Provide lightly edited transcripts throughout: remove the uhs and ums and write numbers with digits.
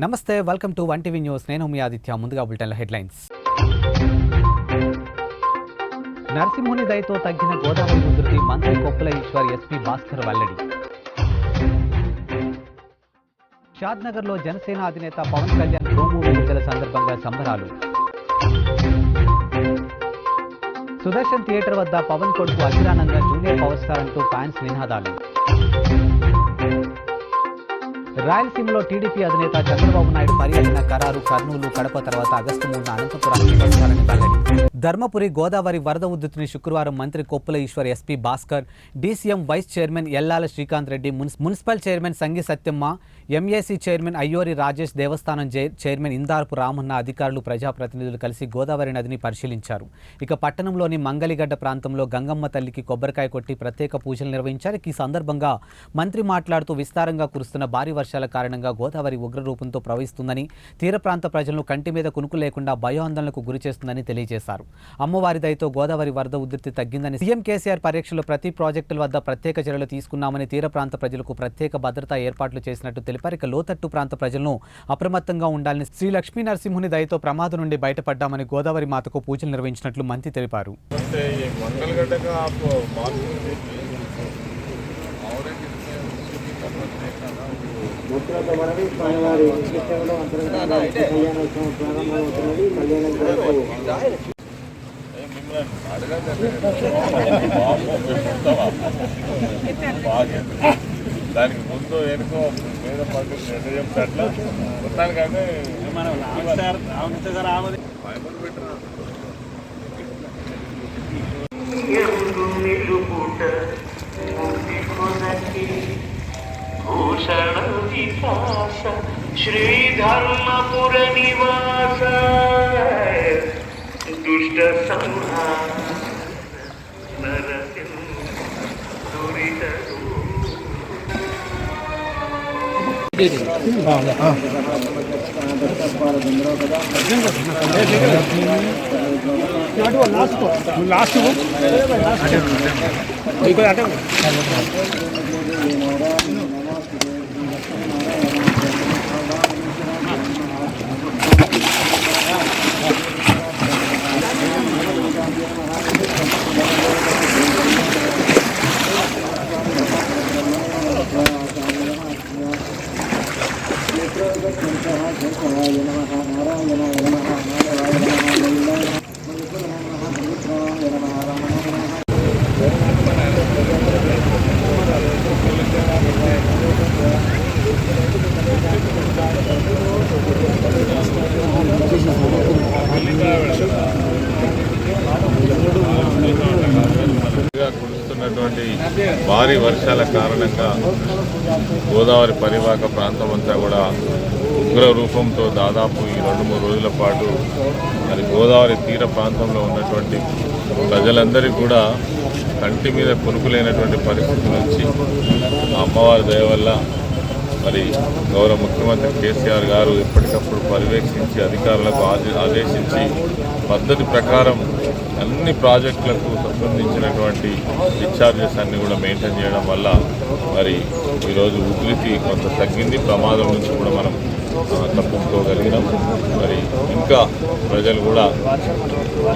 నమస్తే, welcome to one TV news. నేను మీ ఆదిత్య. ముందుగా బులెటిన్ల హెడ్లైన్స్. నరసింహుని దయతో తగ్గిన గోదావరి ఉధృతి, మంత్రి కొప్పుల ఈశ్వర్ ఎస్పీ భాస్కర్ వెల్లడి. షాద్నగర్లో జనసేన అధినేత పవన్ కళ్యాణ్ ప్రోమో విడుదల సందర్భంగా సంబరాలు. సుదర్శన్ థియేటర్ వద్ద పవన్ కొడుకు అఖిరానంద జూనియర్ పవర్ స్టార్ అంటూ ఫ్యాన్స్ నినాదాలు. రాయలసీమలో టీడీపీ అధినేత చంద్రబాబు నాయుడు పర్యటన ఖరారు. కర్నూలు, కడప తర్వాత ఆగస్టు 3న అనంతపురానికి వస్తారని వెల్లడి. ధర్మపురి గోదావరి వరద ఉధృతిని శుక్రవారం మంత్రి Koppula Eshwar, SP Bhaskar, DCM vice chairman Ellala Srikanth Reddy, municipal chairman Sangi Satyamma, MAC chairman Ayyori Rajesh, దేవస్థానం చైర్మన్ ఇందార్పు రామన్న, అధికారులు, ప్రజాప్రతినిధులు కలిసి గోదావరి నదిని పరిశీలించారు. ఇక పట్టణంలోని మంగళిగడ్డ ప్రాంతంలో గంగమ్మ తల్లికి కొబ్బరికాయ కొట్టి ప్రత్యేక పూజలు నిర్వహించారు. ఈ సందర్భంగా మంత్రి మాట్లాడుతూ విస్తారంగా కురుస్తున్న భారీ వర్షాల కారణంగా గోదావరి ఉగ్రరూపంతో ప్రవహిస్తుందని, తీర ప్రాంత ప్రజలను కంటి మీద కునుకు లేకుండా భయాందోళనకు గురి చేస్తుందని తెలియజేశారు. అమ్మవారి దయతో గోదావరి వరద ఉధృతి తగ్గిందని, సీఎం కేసీఆర్ పర్యవేక్షణలో ప్రతి ప్రాజెక్టుల వద్ద ప్రత్యేక చర్యలు తీసుకున్నామని, తీర ప్రాంత ప్రజలకు ప్రత్యేక భద్రతా ఏర్పాట్లు చేసినట్టు తెలిపారు. ఇక లోతట్టు ప్రాంత ప్రజలను అప్రమత్తంగా ఉండాలని, శ్రీ లక్ష్మీ నరసింహుని దయతో ప్రమాదం నుండి బయటపడ్డామని గోదావరి మాతకు పూజలు నిర్వహించినట్లు మంత్రి తెలిపారు. దానికి ముందు ఎనుకో మీద పట్టు చెప్తాట్లా మొత్తానికంటే భూషణ వికాస శ్రీధర్మపుర నివాస దుష్ట సంహార నరసింహ దురిత కురుస్తున్నటువంటి భారీ వర్షాల కారణంగా గోదావరి పరివాహక ప్రాంతం అంతా కూడా ఉగ్ర రూపంతో దాదాపు ఈ 2-3 రోజుల పాటు మరి గోదావరి తీర ప్రాంతంలో ఉన్నటువంటి ప్రజలందరికీ కూడా కంటి మీద కొనుక్కులేనటువంటి పరిస్థితి నుంచి అమ్మవారి దయ వల్ల మరి గౌరవ ముఖ్యమంత్రి కేసీఆర్ గారు ఎప్పటికప్పుడు పర్యవేక్షించి అధికారులకు ఆదేశించి పద్ధతి ప్రకారం అన్ని ప్రాజెక్టులకు సంబంధించినటువంటి డిశ్చార్జెస్ అన్ని కూడా మెయింటైన్ చేయడం వల్ల మరి ఈరోజు ఉధృతి కొంత తగ్గింది. ప్రమాదం నుంచి కూడా మనం తప్పించుకోగలిగినాం. మరి ఇంకా ప్రజలు కూడా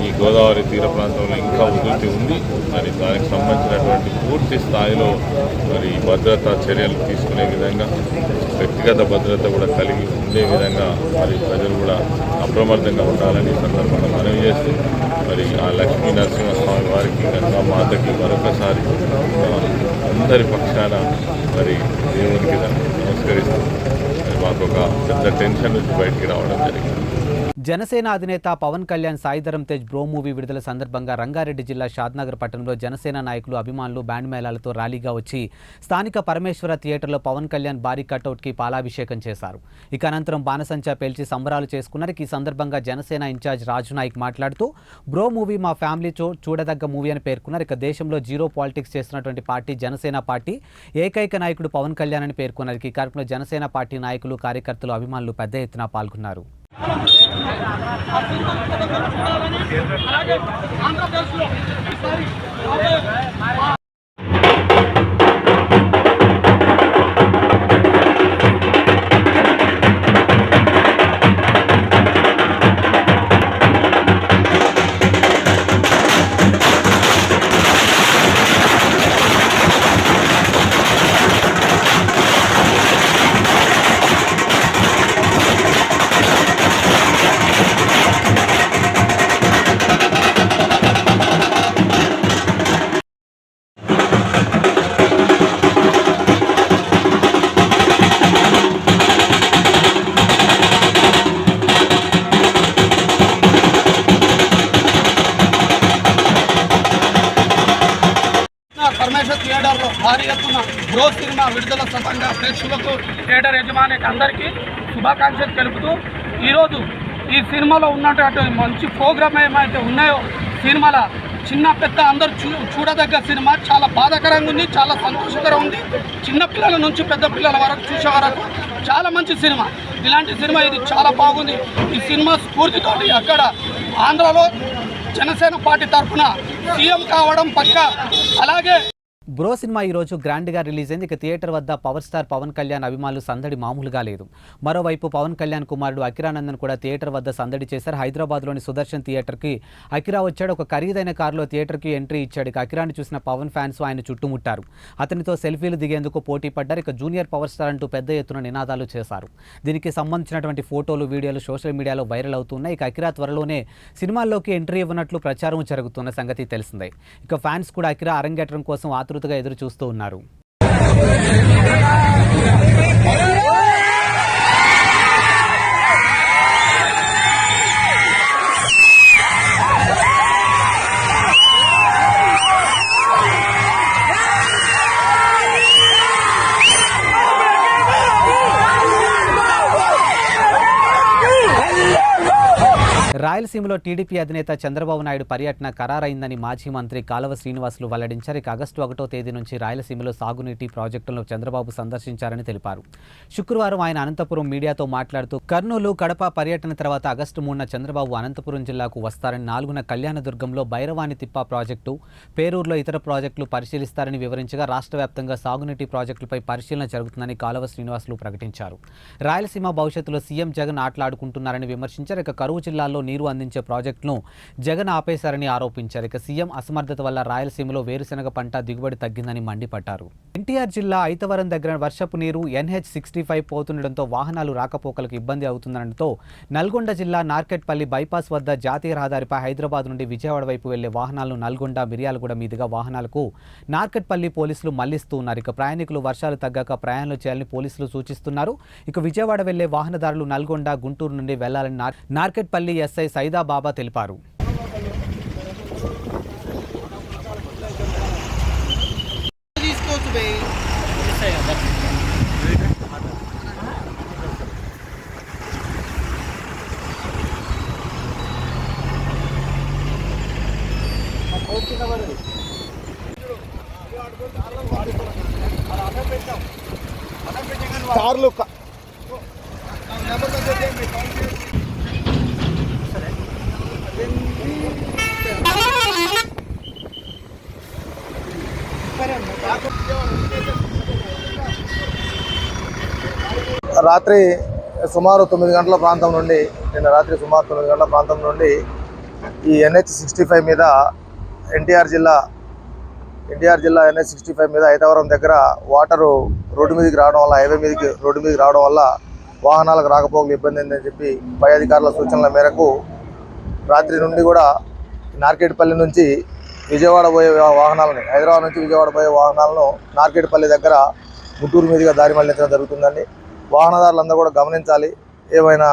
ఈ గోదావరి తీర ప్రాంతంలో ఇంకా ఉధృతి ఉంది. మరి దానికి సంబంధించినటువంటి పూర్తి స్థాయిలో మరి భద్రతా చర్యలు తీసుకునే విధంగా, వ్యక్తిగత భద్రత కూడా కలిగి ఉండే విధంగా మరి ప్రజలు కూడా అప్రమత్తంగా ఉండాలని సందర్భంగా మనవి చేస్తూ మరి ఆ లక్ష్మీ నరసింహస్వామి వారికి, గంగా మాతకి మరొకసారి అందరి పక్షాన మరి దేవునికి నమస్కరిస్తూ మాకు ఒక పెద్ద టెన్షన్ నుంచి బయటికి రావడం జరిగింది. జనసేన అధినేత పవన్ కళ్యాణ్ సాయిధరం తేజ్ బ్రో మూవీ విడుదల సందర్భంగా రంగారెడ్డి జిల్లా షాద్నగర్ పట్టణంలో జనసేన నాయకులు, అభిమానులు బ్యాండ్ మేళాలతో ర్యాలీగా వచ్చి స్థానిక పరమేశ్వర థియేటర్లో పవన్ కళ్యాణ్ భారీ కటౌట్కి పాలాభిషేకం చేశారు. ఇక అనంతరం బాణసంచా పేల్చి సంబరాలు చేసుకున్నారు. ఈ సందర్భంగా జనసేన ఇన్ఛార్జ్ రాజు నాయక్ మాట్లాడుతూ బ్రో మూవీ మా ఫ్యామిలీ చూడదగ్గ మూవీ అని పేర్కొన్నారు. ఇక దేశంలో జీరో పాలిటిక్స్ చేస్తున్నటువంటి పార్టీ జనసేన పార్టీ, ఏకైక నాయకుడు పవన్ కళ్యాణ్ అని పేర్కొన్నారు. ఈ కార్యక్రమంలో జనసేన పార్టీ నాయకులు, కార్యకర్తలు, అభిమానులు పెద్ద ఎత్తున పాల్గొన్నారు. బ్రో సినిమా విడుదల సందర్భంగా ప్రేక్షకులకు థియేటర్ యజమానికి అందరికీ శుభాకాంక్షలు తెలుపుతూ ఈరోజు ఈ సినిమాలో ఉన్నటువంటి మంచి ప్రోగ్రామ్ ఏమైతే ఉన్నాయో సినిమాల చిన్న పెద్ద అందరూ చూడదగ్గ సినిమా చాలా బాధాకరంగా ఉంది, చాలా సంతోషకరంగా ఉంది. చిన్నపిల్లల నుంచి పెద్ద పిల్లల వరకు చూసే వరకు చాలా మంచి సినిమా. ఇలాంటి సినిమా ఇది చాలా బాగుంది. ఈ సినిమా స్ఫూర్తితోటి అక్కడ ఆంధ్రాలో జనసేన పార్టీ తరఫున సీఎం కావడం పక్కా. అలాగే బ్రో సినిమా ఈరోజు గ్రాండ్గా రిలీజ్ అయింది. ఇక థియేటర్ వద్ద పవర్ స్టార్ పవన్ కళ్యాణ్ అభిమానులు సందడి మామూలుగా లేదు. మరోవైపు పవన్ కళ్యాణ్ కుమారుడు అకిరానందన్ కూడా థియేటర్ వద్ద సందడి చేశారు. హైదరాబాద్లోని సుదర్శన్ థియేటర్కి అకిరా వచ్చాడు. ఒక ఖరీదైన కారులో థియేటర్కి ఎంట్రీ ఇచ్చాడు. ఇక అకిరాని చూసిన పవన్ ఫ్యాన్స్ ఆయన చుట్టుముట్టారు. అతనితో సెల్ఫీలు దిగేందుకు పోటీ పడ్డారు. ఇక జూనియర్ పవర్ స్టార్ అంటూ పెద్ద ఎత్తున నినాదాలు చేశారు. దీనికి సంబంధించినటువంటి ఫోటోలు, వీడియోలు సోషల్ మీడియాలో వైరల్ అవుతున్నాయి. ఇక అకిరా త్వరలోనే సినిమాల్లోకి ఎంట్రీ ఇవ్వనట్లు ప్రచారం జరుగుతున్న సంగతి తెలిసిందే. ఇక ఫ్యాన్స్ కూడా అకిరా అరంగేట్రం కోసం ఆతృతగా ఎదురు చూస్తూ ఉన్నారు. రాయలసీమలో టీడీపీ అధినేత చంద్రబాబు నాయుడు పర్యటన ఖరారైందని మాజీ మంత్రి కాలవ శ్రీనివాసులు వెల్లడించారు. ఇక ఆగస్టు 1వ తేదీ నుంచి రాయలసీమలో సాగునీటి ప్రాజెక్టులను చంద్రబాబు సందర్శించారని తెలిపారు. శుక్రవారం ఆయన అనంతపురం మీడియాతో మాట్లాడుతూ కర్నూలు, కడప పర్యటన తర్వాత ఆగస్టు 3న చంద్రబాబు అనంతపురం జిల్లాకు వస్తారని, 4న కళ్యాణదుర్గంలో భైరవాణి తిప్ప ప్రాజెక్టు, పేరూరులో ఇతర ప్రాజెక్టులు పరిశీలిస్తారని వివరించగా రాష్ట్ర వ్యాప్తంగా సాగునీటి ప్రాజెక్టులపై పరిశీలన జరుగుతుందని కాలవ శ్రీనివాసులు ప్రకటించారు. రాయలసీమ భవిష్యత్తులో సీఎం జగన్ ఆటలాడుకుంటున్నారని విమర్శించారు. ఇక కరువు జిల్లాలో నీరు అందించే ప్రాజెక్టును జగన్ ఆపేశారని ఆరోపించారు. ఇక సీఎం అసమర్థత వల్ల రాయలసీమలో వేరుశెనగ పంట దిగుబడి తగ్గిందని మండిపడ్డారు. ఎన్టీఆర్ జిల్లా ఐతవరం దగ్గర వర్షపు నీరు NH65 పోతుండటంతో వాహనాలు రాకపోకలకు ఇబ్బంది అవుతుండటంతో నల్గొండ జిల్లా నార్కెట్పల్లి బైపాస్ వద్ద జాతీయ రహదారిపై హైదరాబాద్ నుండి విజయవాడ వైపు వెళ్లే వాహనాలను నల్గొండ, మిర్యాలగూడ మీదుగా వాహనాలకు నార్కెట్పల్లి పోలీసులు మళ్లిస్తూ ఉన్నారు. ఇక ప్రయాణికులు వర్షాలు తగ్గాక ప్రయాణాలు చేయాలని పోలీసులు సూచిస్తున్నారు. ఇక విజయవాడ వెళ్లే వాహనదారులు నల్గొండ, గుంటూరు నుండి వెళ్లాలని నార్కెట్పల్లి ఎస్ఐ సైదా బాబా తెలిపారు. కార్లు రాత్రి సుమారు 9 గంటల ప్రాంతం నుండి నిన్న రాత్రి సుమారు 9 గంటల ప్రాంతం నుండి ఈ NH65 మీద ఎన్టీఆర్ జిల్లా NH65 మీద ఐతవరం దగ్గర వాటరు రోడ్డు మీదకి రావడం వల్ల, హైవే మీదకి రోడ్డు మీదకి రావడం వల్ల వాహనాలకు రాకపోకలు ఇబ్బంది అయిందని చెప్పి పై అధికారుల సూచనల మేరకు రాత్రి నుండి కూడా నార్కెట్పల్లి నుంచి విజయవాడ పోయే వాహనాలని, హైదరాబాద్ నుంచి విజయవాడ పోయే వాహనాలను నార్కెట్పల్లి దగ్గర గుంటూరు మీదుగా దారి మళ్లించడం జరుగుతుందండి. వాహనదారులందరూ కూడా గమనించాలి. ఏమైనా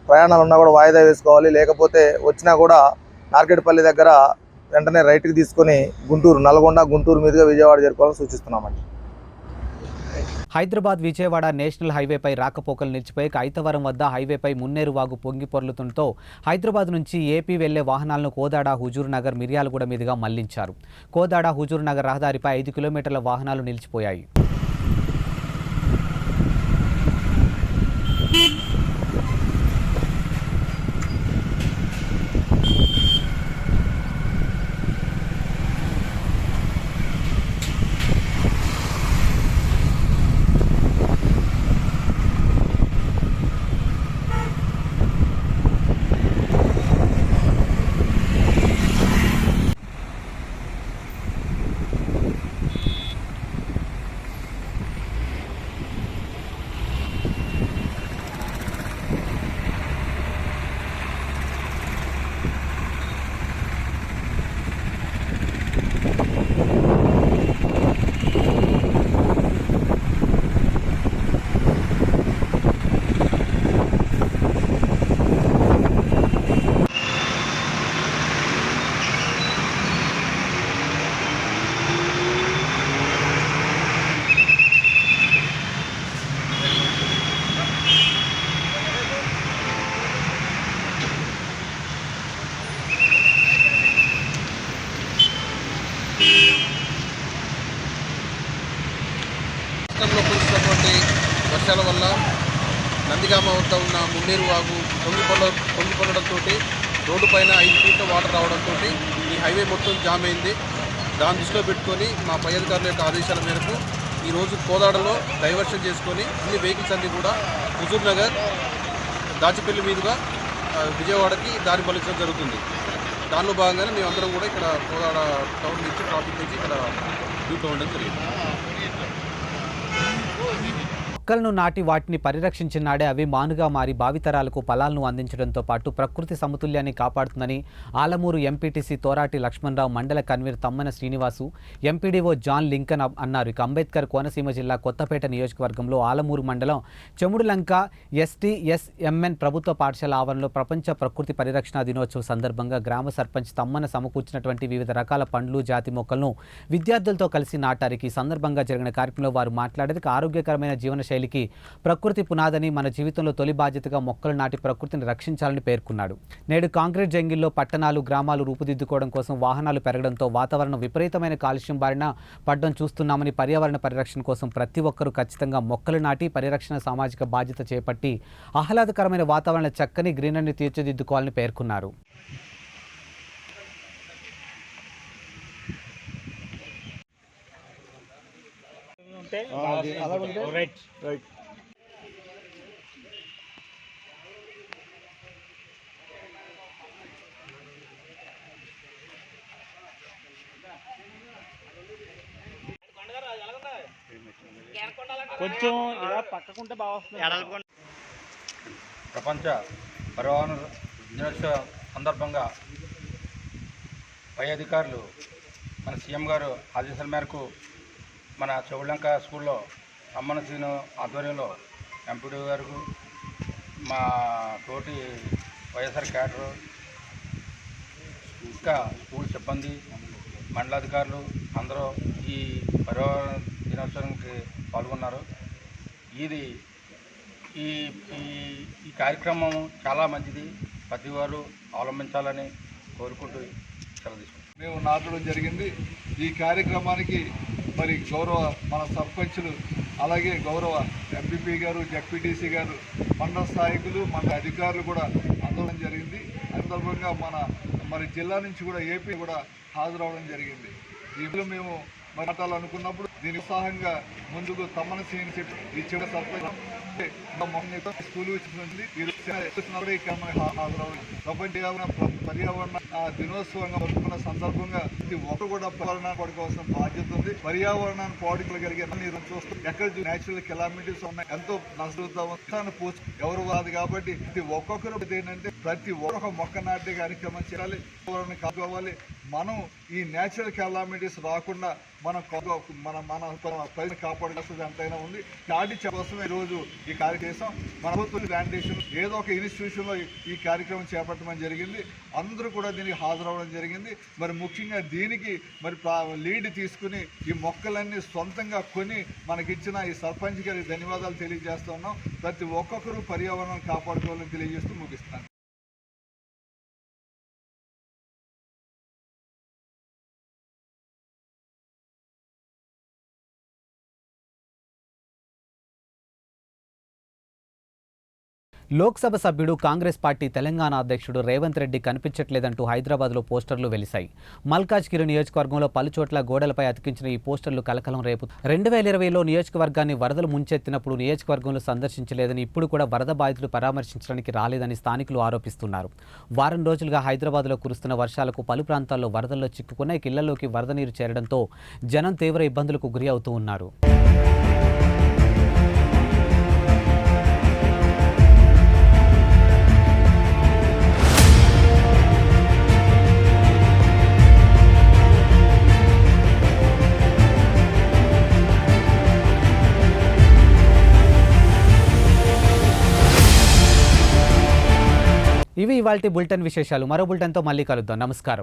ప్రయాణాలు ఉన్నా కూడా వాయిదా వేసుకోవాలి. లేకపోతే వచ్చినా కూడా నార్కెట్పల్లి దగ్గర వెంటనే రైట్కి తీసుకొని నల్గొండ, గుంటూరు మీదుగా విజయవాడ చేరుకోవాలని సూచిస్తున్నామండి. హైదరాబాద్ విజయవాడ నేషనల్ హైవేపై రాకపోకలు నిలిచిపోయి ఐతవరం వద్ద హైవేపై మున్నేరు వాగు పొంగి పొర్లుతుండటంతో హైదరాబాద్ నుంచి ఏపీ వెళ్లే వాహనాలను కోదాడ, హుజూర్ నగర్, మిర్యాలగూడ మీదుగా మళ్లించారు. కోదాడ, హుజూర్ నగర్ రహదారిపై 5 కిలోమీటర్ల వాహనాలు నిలిచిపోయాయి. మున్నేరు వాగు పొంగిపొల్లడంతో రోడ్డు పైన 5 ఫీట్ల వాటర్ రావడంతో ఈ హైవే మొత్తం జామ్ అయింది. దాన్ని దృష్టిలో పెట్టుకొని మా పై అధికారుల యొక్క ఆదేశాల మేరకు ఈరోజు కోదాడలో డైవర్షన్ చేసుకొని అన్ని వెహికల్స్ అన్నీ కూడా హుజూర్ నగర్ దాచిపల్లి మీదుగా విజయవాడకి దారి మళ్లించడం జరుగుతుంది. దానిలో భాగంగానే మేమందరం కూడా ఇక్కడ కోదాడ టౌన్ నుంచి ట్రాఫిక్ నుంచి ఇక్కడ డ్యూటీ ఉండడం జరిగింది. మొక్కలను నాటి వాటిని పరిరక్షించిన నాడే అవి మానుగా మారి భావితరాలకు ఫలాలను అందించడంతో పాటు ప్రకృతి సమతుల్యాన్ని కాపాడుతుందని ఆలమూరు ఎంపీటీసీ తోరాటి లక్ష్మణరావు, మండల convener Tammana Srinivasu, MPDO John Lincoln అన్నారు. ఇక అంబేద్కర్ కోనసీమ జిల్లా కొత్తపేట నియోజకవర్గంలో ఆలమూరు మండలం చెముడులంక STSMN ప్రభుత్వ పాఠశాల ఆవరణలో ప్రపంచ ప్రకృతి పరిరక్షణ దినోత్సవం సందర్భంగా గ్రామ సర్పంచ్ తమ్మన సమకూర్చినటువంటి వివిధ రకాల పండ్లు, జాతి మొక్కలను విద్యార్థులతో కలిసి నాటారు. ఈ సందర్భంగా జరిగిన కార్యక్రమంలో వారు మాట్లాడేందుకు ఆరోగ్యకరమైన జీవన శైలికి ప్రకృతి పునాదని, మన జీవితంలో తొలి బాధ్యతగా మొక్కలు నాటి ప్రకృతిని రక్షించాలని పేర్కొన్నాడు. నేడు కాంక్రీట్ జంగిల్లో పట్టణాలు, గ్రామాలు రూపుదిద్దుకోవడం కోసం వాహనాలు పెరగడంతో వాతావరణం విపరీతమైన కాలుష్యం బారిన పడ్డం చూస్తున్నామని, పర్యావరణ పరిరక్షణ కోసం ప్రతి ఒక్కరూ ఖచ్చితంగా మొక్కలు నాటి పరిరక్షణ సామాజిక బాధ్యత చేపట్టి ఆహ్లాదకరమైన వాతావరణ చక్కని గ్రీనరీని తీర్చిదిద్దుకోవాలని పేర్కొన్నారు. కొంచెం ఇలా పక్కకుంటే బాగా వస్తుంది. ప్రపంచ పర్యావరణ దినోత్సవ సందర్భంగా పై అధికారులు మన సీఎం గారు ఆదేశాల మేరకు మన చెవులంక స్కూల్లో అమ్మన శ్రీను ఆధ్వర్యంలో ఎంపీడీ గారు, మా తోటి వైఎస్ఆర్ క్యాడరు, ఇంకా స్కూల్ సిబ్బంది, మండలాధికారులు అందరూ ఈ పర్యావరణ దినోత్సవానికి పాల్గొన్నారు. ఇది ఈ ఈ కార్యక్రమం చాలా మంచిది, ప్రతి వారు అవలంబించాలని కోరుకుంటూ సెలవు మేము నాటడం జరిగింది. ఈ కార్యక్రమానికి మరి గౌరవ మన సర్పంచులు, అలాగే గౌరవ ఎంపీపీ గారు, జెడ్పీటీసీ గారు, మండల స్థాయికులు, మన అధికారులు కూడా అందడం జరిగింది. సందర్భంగా మరి జిల్లా నుంచి కూడా ఏపీ కూడా హాజరవడం జరిగింది. ఇప్పుడు మేము మాట్లాడాలనుకున్నప్పుడు దీని ఉత్సాహంగా ముందుకు తమ్మని చెప్పి ఈ చివరి సర్పంచ్ స్కూల్ హాజరవడం పర్యావరణ దినోత్సవంగా జరుపుకున్న సందర్భంగా ప్రతి ఒక్కరు కూడా పర్యావరణాన్ని పాడుకోవాల్సిన బాధ్యత ఉంది. పర్యావరణాన్ని పాడుకోగలిగే మీరు చూస్తూ ఎక్కడ నేచురల్ కెలామిటీస్ ఉన్నాయి, ఎంతో నష్టం ఎవరు కాదు. కాబట్టి ప్రతి ఒక్కొక్కరు ఏంటంటే ప్రతి ఒక్క మొక్క నాటే కార్యక్రమం చేయాలి, పర్యావరణాన్ని కాపాడుకోవాలి. మనం ఈ నేచురల్ కెలామిటీస్ రాకుండా మనం పైన కాపాడుకోవాల్సింది ఎంతైనా ఉంది. నాటి కోసం ఈరోజు ఈ కార్యక్రమం మన ప్రభుత్వ ప్లాంటేషన్ ఏదో ఒక ఇన్స్టిట్యూషన్లో ఈ కార్యక్రమం చేపట్టమని జరిగింది. అందరూ కూడా దీనికి హాజరవడం జరిగింది. మరి ముఖ్యంగా దీనికి మరి లీడ్ తీసుకుని ఈ మొక్కలన్నీ సొంతంగా కొని మనకిచ్చిన ఈ సర్పంచ్ గారికి ధన్యవాదాలు తెలియజేస్తూ ఉన్నాం. ప్రతి ఒక్కొక్కరు పర్యావరణం కాపాడుకోవాలని తెలియజేస్తూ ముగిస్తాను. లోక్సభ సభ్యుడు, కాంగ్రెస్ పార్టీ తెలంగాణ అధ్యక్షుడు రేవంత్ రెడ్డి కనిపించట్లేదంటూ హైదరాబాద్లో పోస్టర్లు వెలిశాయి. మల్కాజ్గిరి నియోజకవర్గంలో పలుచోట్ల గోడలపై అతికించిన ఈ పోస్టర్లు కలకలం రేపు. 2020లో నియోజకవర్గాన్ని వరదలు ముంచెత్తినప్పుడు నియోజకవర్గంలో సందర్శించలేదని, ఇప్పుడు కూడా వరద బాధితులు పరామర్శించడానికి రాలేదని స్థానికులు ఆరోపిస్తున్నారు. వారం రోజులుగా హైదరాబాద్లో కురుస్తున్న వర్షాలకు పలు ప్రాంతాల్లో వరదల్లో చిక్కుకున్న ఇళ్లలోకి వరద నీరు చేరడంతో జనం తీవ్ర ఇబ్బందులకు గురి అవుతూ ఉన్నారు. ఇవి ఇవాల్టి బులెటిన్ విశేషాలు. మరో బులెటిన్తో మళ్ళీ కలుద్దాం. నమస్కారం.